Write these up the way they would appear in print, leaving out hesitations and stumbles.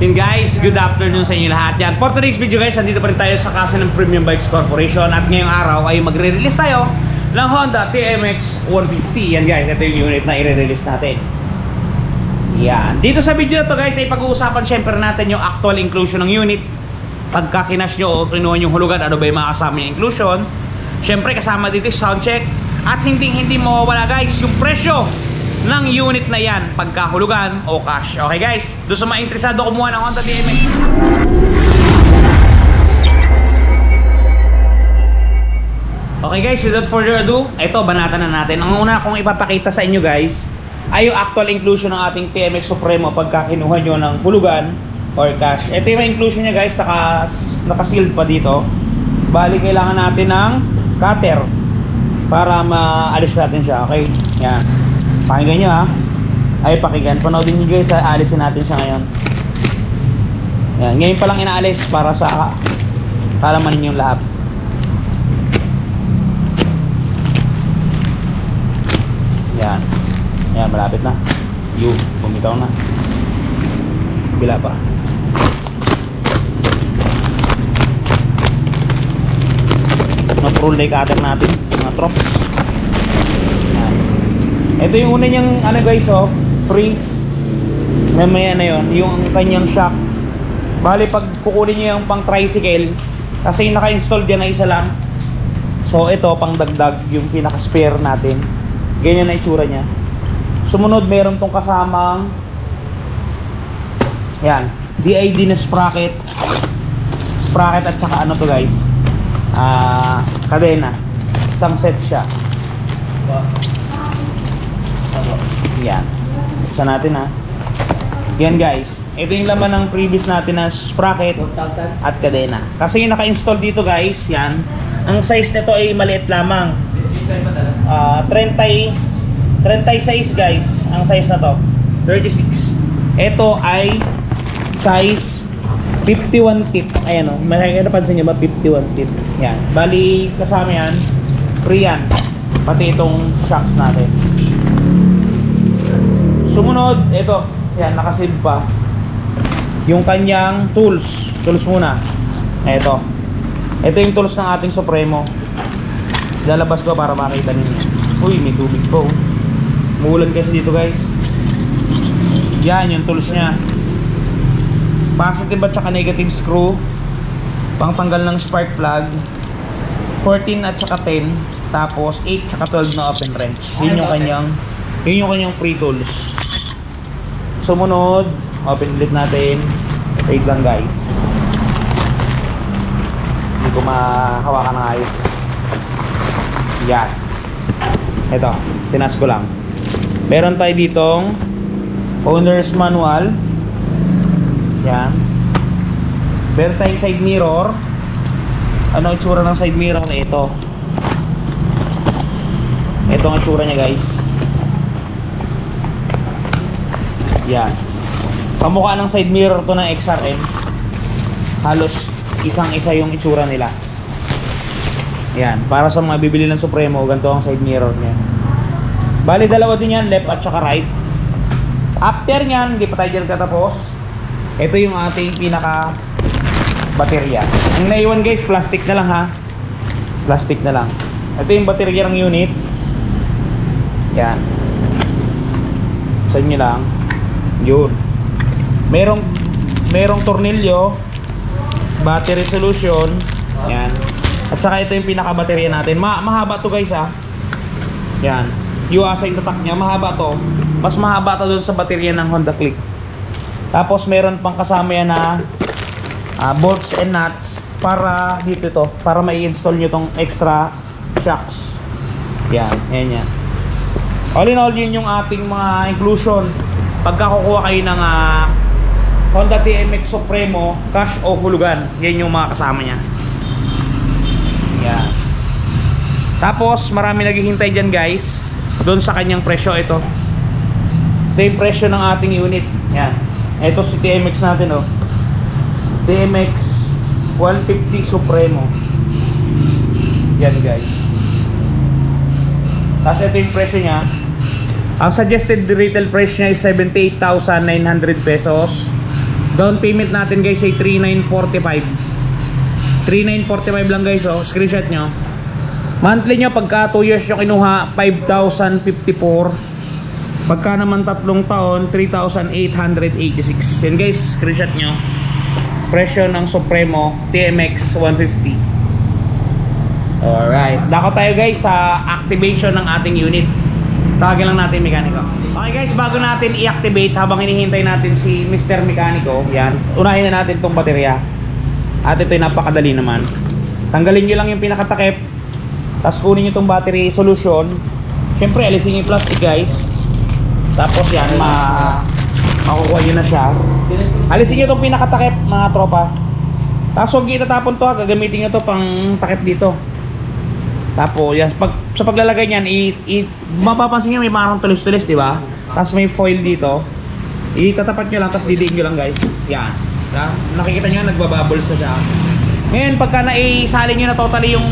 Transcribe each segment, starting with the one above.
Yun guys, good afternoon sa inyo lahat. Yan, for today's video guys, nandito pa rin tayo sa kasa ng Premium Bikes Corporation. At ngayong araw ay magre-release tayo ng Honda TMX 150. Yan guys, ito yung unit na i-release natin. Yan, dito sa video na to guys ay pag-uusapan syempre natin yung actual inclusion ng unit. Pagka kinash nyo o kinuha yung hulugan, ano ba yung mga kasama yung inclusion. Syempre kasama dito yung sound check. At hindi mawawala guys yung presyo ng unit na yan pagkahulugan o cash. Okay guys, doon sa mga interesado kumuha ng Honda TMX. Okay guys, without further ado, ito banatan na natin. Ang una kong ipapakita sa inyo guys ay yung actual inclusion ng ating TMX Supremo pagka kinuha nyo ng hulugan or cash. Ito yung inclusion nya guys, naka-sealed pa dito. Bali kailangan natin ng cutter para maalis natin siya. Okay, yan. Pakinggan nyo ha. Ay pakinggan. Panoodin nyo guys, alisin natin siya ngayon. Yan. Ngayon pa lang inaalis para sa kalaman ninyo lahat. Yan. Yan, malapit na. Yun, bumitaw na. Bila pa. Mag-roll day cutter natin, mga trops. Ito yung una niyang ano guys, oh, free. Mamaya na yun, yung kanyang shock. Bali pag kukunin niyo yung pang tricycle, kasi yung naka-install dyan na isa lang. So ito pang dagdag, yung pinaka spare natin. Ganyan na itsura niya. Sumunod meron tong kasamang yan, DID na sprocket. Sprocket at saka ano to guys, kadena. Isang set siya. Yan. Buksan natin ha. Yan guys. Ito yung laman ng previous natin na sprocket at kadena. Kasi yung naka-install dito guys, yan. Ang size nito ay maliit lamang. 36 guys. Ang size na to. 36. Ito ay size 51 tip. Ayan o. Napansin nyo ba? 51 tip. Yan. Bali kasama yan. Free yan. Pati itong shocks natin. Sumunod, ito, yan, nakasave pa yung kanyang tools. Tools muna. Ito yung tools ng ating Supremo. Lalabas ko para makita ninyo. Uy, may tubig po. Muulan kasi dito guys. Yan, yung tools nya. Positive at saka negative screw. Pangtanggal ng spark plug. 14 at saka 10. Tapos 8 at saka 12 na open wrench. Yun yung kanyang free tools. Sumunod, open ulit natin. Wait lang guys. Hindi ko mahawakan ng ayos. Yan. Ito, tinas ko lang. Meron tayo ditong owner's manual. Yan. Meron tayong side mirror. Ano itsura ng side mirror? Ito. Ito ang itsura niya guys. Yan. Pamukha ng side mirror to ng XRM. Halos isang-isa yung itsura nila. Yan. Para sa mga bibili ng Supremo, ganito ang side mirror niya. Bali dalawa din yan, left at saka right. After nyan, hindi pa tayo dyan katapos. Ito yung ating pinaka baterya. Ang naiwan guys, plastic na lang ha. Plastic na lang. Ito yung baterya ng unit. Yan. Sa inyo lang. Yun. Merong tornilyo, battery solution. Yan. At saka ito yung pinaka-baterya natin. Mahaba to guys ha. Yan. Yung asa yung tatak niya, mahaba to. Mas mahaba to dun sa baterya ng Honda Click. Tapos meron pang kasama yan na bolts and nuts para dito to. Para mai-install nyo tong extra shocks. Yan. Yan yan. All in all, yun yung ating mga inclusion. Pagka kukuha kayo ng Honda TMX Supremo, cash o hulugan, yan yung mga kasama nya. Yan. Tapos marami naghihintay dyan guys doon sa kanyang presyo. Ito yung presyo ng ating unit. Yan. Ito si TMX natin oh. TMX 150 Supremo. Yan guys. Tapos ito yung presyo nya. Ang suggested retail price niya is 78,900 pesos. Down payment natin guys ay 3,945. 3,945 lang guys, oh. Screenshot nyo. Monthly nyo pagka 2 years yung kinuha, 5,054. Pagka naman 3 taon, 3,886. Yan guys, screenshot nyo. Presyo ng Supremo TMX 150. Alright, dako tayo guys sa activation ng ating unit. Tawagin lang natin mekaniko. Okay guys, bago natin i-activate, habang hinihintay natin si Mr. Mekaniko, yan, unahin na natin itong baterya. At ito'y napakadali naman. Tanggalin nyo lang yung pinakatakip, tapos kunin nyo itong battery solution. Siyempre, alisin nyo yung plastic guys. Tapos yan, makukuha nyo na siya. Alisin nyo itong pinakatakip mga tropa. Tapos huwag nyo itatapon to, gagamitin nyo to pang takip dito. Tapos yan, sa paglalagay niyan, mapapansin nyo may parang tulis-tulis, di ba? Tapos may foil dito. Itatapat nyo lang, tapos didiin nyo lang guys. Yan. Nakikita nyo, nagbabubbles na siya. Ngayon, pagka naisalin nyo na totally yung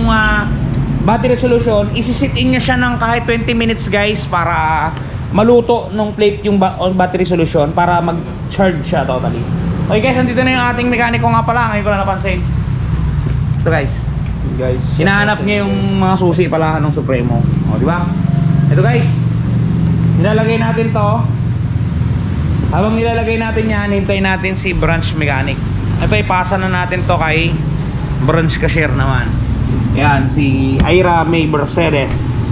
battery solution, isi-sit-in nyo siya ng kahit 20 minutes guys para maluto nung plate yung battery solution para mag-charge siya totally. Okay guys, nandito na yung ating mekaniko nga pala. Ngayon ko na napansin. Ito guys. Hinahanap niya yung mga susi pala ng Supremo. O, di ba? Ito guys. Nilalagay natin to. Habang nilalagay natin yan, hintayin natin si branch mechanic. Ito, ipasa na natin to kay branch cashier naman. Yan, si Ira May Mercedes.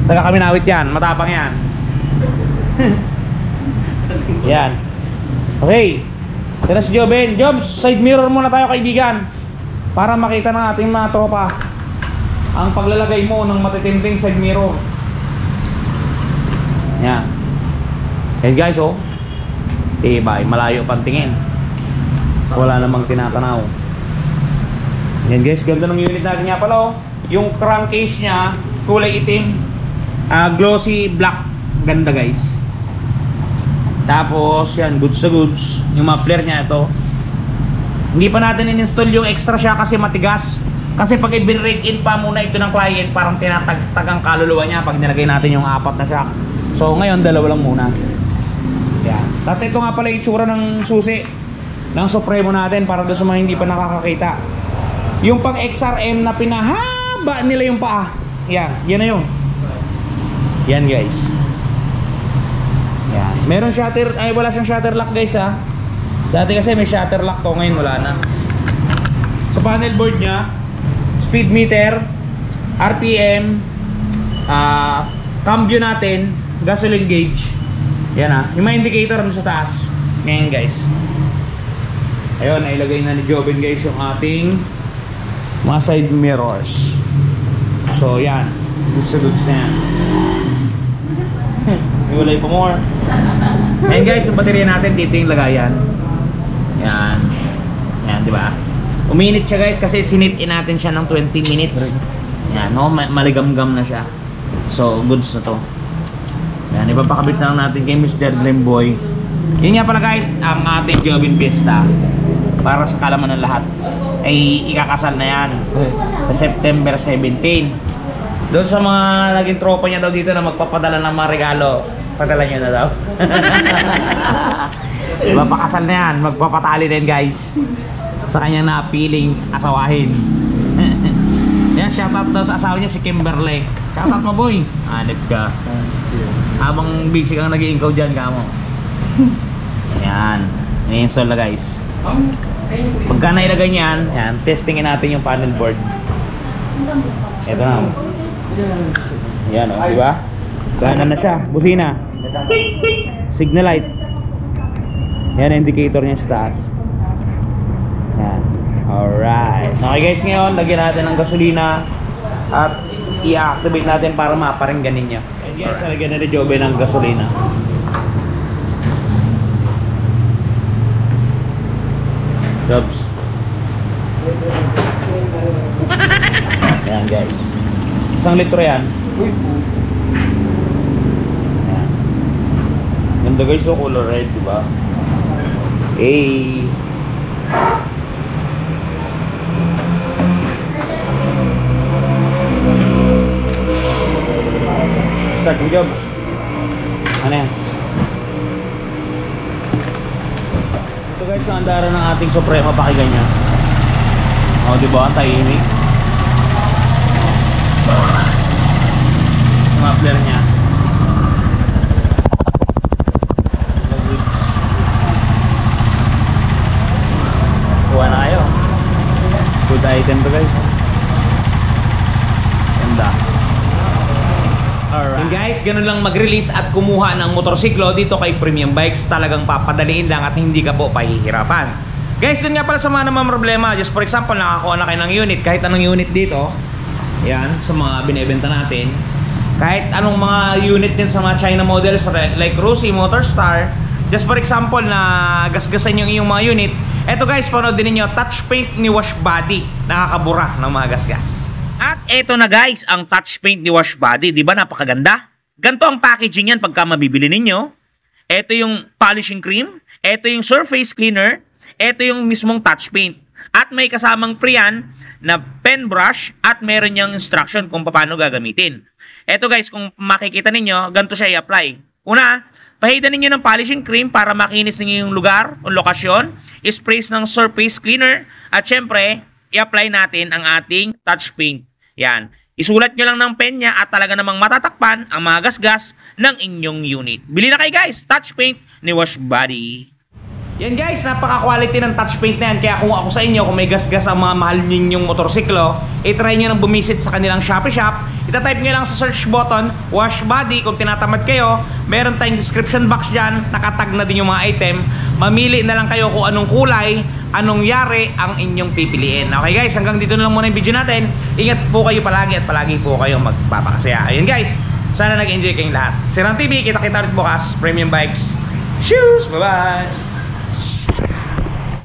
Taga kami nawit yan, matapang yan. Yan. Okay. Tira si Joben. Jobs, side mirror muna tayo kaibigan. Para makita ng ating mga tropa ang paglalagay mo ng matitinding side mirror. Yan. Yan guys, oh. Diba, malayo pang tingin. Wala namang tinatanaw. Yan guys, ganda ng unit natin nga pala, oh. Yung crankcase niya, kulay itim, glossy black. Ganda guys. Tapos yan, goods to goods. Yung muffler niya ito. Hindi pa natin in-install yung extra siya kasi matigas. Kasi pag i-break in pa muna ito ng client, parang tinatagtag ang kaluluwa niya pag nilagay natin yung 4 na shock. So ngayon, 2 lang muna. Yan. Tapos ito nga pala yung itsura ng susi ng Supremo natin para doon sa mga hindi pa nakakakita. Yung pang XRM na pinahaba nila yung paa. Yan, yan na yun. Yan guys. Yan. Meron shutter, ay wala siyang shutter lock guys ha. Dati kasi may shutter lock to, ngayon wala na. Sa panel board nya, speed meter, RPM, cambio natin, gasoline gauge. Yan ha, yung mga indicator sa taas. Ngayon guys. Ayun, nailagay na ni Joben guys yung ating mga side mirrors. So yan, goods na yan. Iwalay pa more. Ayan guys, yung baterya natin dito yung lagayan. Yan. Yan, di ba? Uminit siya guys kasi sinit in natin siya ng 20 minutes. Yan, no? Maligamgam na siya. So, goods na to. Yan, ipapakabit na lang natin kay Mr. Dreamboy. Yun nga pala guys, ang ating Joben Fiesta. Para sa kalaman ng lahat ay ikakasal na yan sa September 17. Doon sa mga naging tropa niya daw dito na magpapadala ng mga regalo, padala nyo na daw. Diba, pakasal na yan, magpapatali din guys sa kanyang napiling asawahin. Yan, shoutout daw sa asawa niya si Kimberly. Shoutout mo boy. Hanip ka habang busy kang nag-iinkaw dyan kamo. Yan, ini-install na guys. Pagka nailagay niyan, yan, testingin natin yung panel board. Ito na. Yan o, diba? Gana na siya, busina. Signal light. Yan ang indicator niya sa taas. Yan. Alright. Okay guys, ngayon lagyan natin ng gasolina at i-activate natin para maparingganin niya. And yes, lagyan na ni Joben ng gasolina. Jobs. Yan guys. 1 litro yan. Yan. Ganda guys, so color red, diba? Hey. Start mo Jobs. Ano yan? Ito guys, ang andaran ng ating Suprema pakiganyan. O, diba? Ang tahimik. Muffler niya. Kuha na kayo. Good item to guys. Ganda. Alright. And guys, ganun lang mag-release at kumuha ng motorsiklo dito kay Premium Bikes. Talagang papadaliin lang at hindi ka po pahihirapan. Guys, dun nga pala sa mga naman problema. Just for example, nakakuha na kayo ng unit. Kahit anong unit dito. Yan, sa mga binebenta natin. Kahit anong mga unit din sa mga China models like Rossi, Motorstar. Just for example, na gasgasan yung iyong mga unit. Eto guys, panood din ninyo, touch paint ni Wash Body. Nakakabura ng mga gasgas. At eto na guys, ang touch paint ni Wash Body. Di ba napakaganda? Ganto ang packaging yan pagka mabibili ninyo. Eto yung polishing cream. Eto yung surface cleaner. Eto yung mismong touch paint. At may kasamang pre-yan na pen brush at meron niyang instruction kung paano gagamitin. Eto guys, kung makikita ninyo, ganito siya i-apply. Una, pahidan ninyo ng polishing cream para makinis ninyo yung lugar o lokasyon. Sprays ng surface cleaner. At syempre, i-apply natin ang ating touch paint. Yan. Isulat nyo lang ng pen niya at talaga namang matatakpan ang mga gasgas ng inyong unit. Bili na kayo guys, touch paint ni Wash Body. Yan guys, napaka-quality ng touch paint na yan. Kaya kung ako sa inyo, kung may gasgas ang mga mahal ninyong motorsiklo, i-try nyo nang bumisit sa kanilang Shopee shop. Ita-type nyo lang sa search button, Wash Body. Kung tinatamad kayo, meron tayong description box dyan. Nakatag na din yung mga item. Mamili na lang kayo kung anong kulay, anong yari ang inyong pipiliin. Okay guys, hanggang dito na lang muna yung video natin. Ingat po kayo palagi at palagi po kayo magpapakasaya. Ayun guys, sana nag-enjoy kayong lahat. Sirang TV, kita-kita ulit bukas. Premium Bikes. Shoes! Bye-bye!